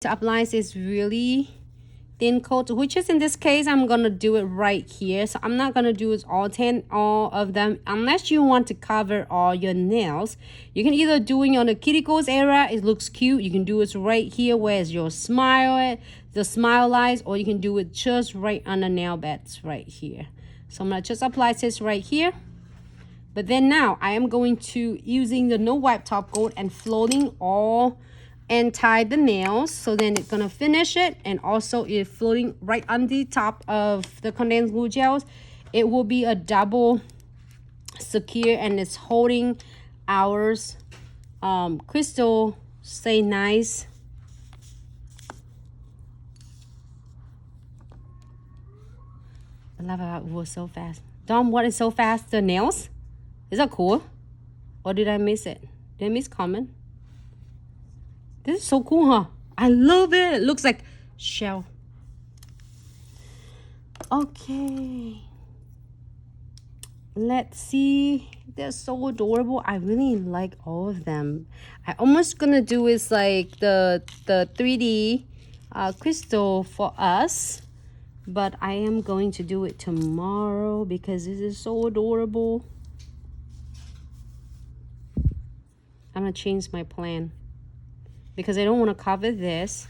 to apply this really thin coat, which is in this case I'm gonna do it right here. So I'm not gonna do it all of them unless you want to cover all your nails. You can either do it on the cuticles area, it looks cute. You can do it right here where's your smile, the smile lines, or you can do it just right on the nail beds right here. So I'm gonna just apply this right here. But then now I am going to using the no wipe top coat and floating all and tie the nails. So then it's gonna finish it, and also it's floating right on the top of the condensed glue gels. It will be a double secure, and it's holding ours crystal stay nice. I love how it was so fast. Dom, what is so fast? The nails? Is that cool? Or did I miss it? Did I miss comment? This is so cool, huh? I love it. It looks like shell. Okay. Let's see. They're so adorable. I really like all of them. I almost gonna do is like the 3D crystal for us, but I am going to do it tomorrow because this is so adorable. I'm gonna change my plan because I don't want to cover this.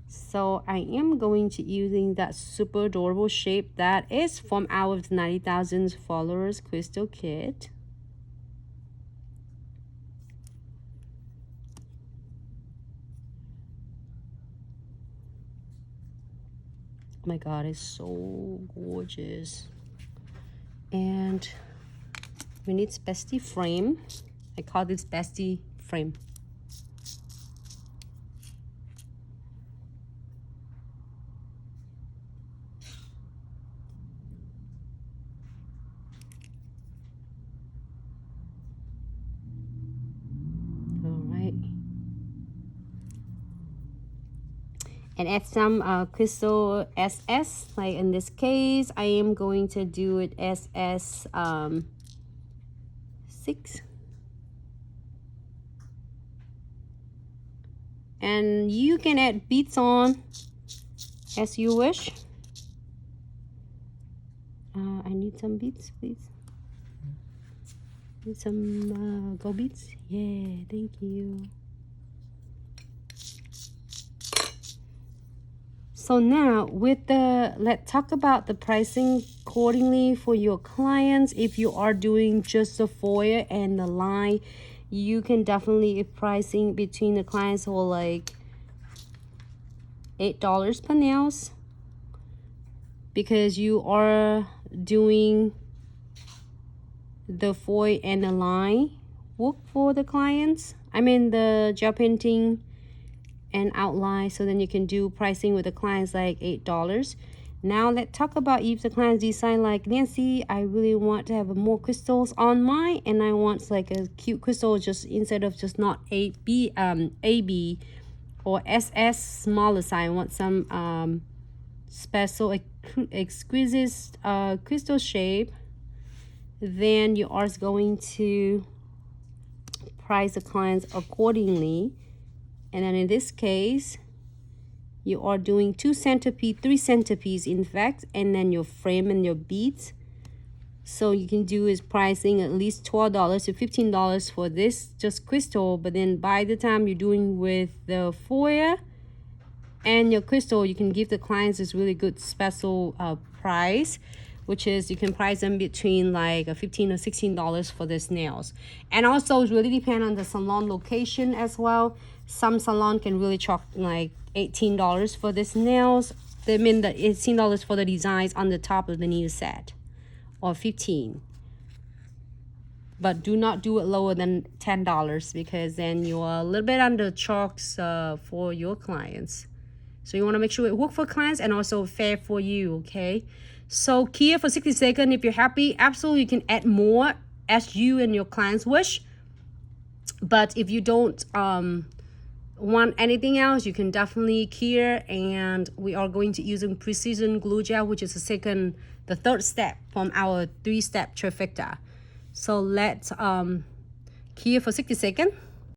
So I am going to using that super adorable shape that is from our 90,000 followers crystal kit. Oh my god, it's so gorgeous. And we need bestie frame. I call this bestie frame. And add some crystal SS. Like in this case, I am going to do it SS 6. And you can add beads on as you wish. I need some beads, please. Need some gold beads. Yeah, thank you. So now with the, let's talk about the pricing accordingly for your clients. If you are doing just the foyer and the line, you can definitely pricing between the clients for like $8 per nails, because you are doing the foil and the line work for the clients. I mean the gel painting and outline, so then you can do pricing with the clients like $8. Now let's talk about if the clients design like, Nancy, I really want to have more crystals on mine, and I want like a cute crystal just instead of just not AB or SS smaller size. I want some special exquisite crystal shape. Then you are going to price the clients accordingly. And then in this case, you are doing 2 centerpiece, 3 centerpiece in fact, and then your frame and your beads. So you can do is pricing at least $12 to $15 for this just crystal. But then by the time you're doing with the foyer and your crystal, you can give the clients this really good special price, which is you can price them between like $15 or $16 for this nails. And also it really depends on the salon location as well. Some salon can really charge like $18 for this nails. They mean that $18 for the designs on the top of the nail set, or $15. But do not do it lower than $10 because then you are a little bit under charge for your clients. So you want to make sure it works for clients and also fair for you, okay? So here for 60 seconds, if you're happy, absolutely you can add more as you and your clients wish. But if you don't want anything else, you can definitely cure. And we are going to using precision glue gel, which is the third step from our 3-step trifecta. So let's cure for 60 seconds.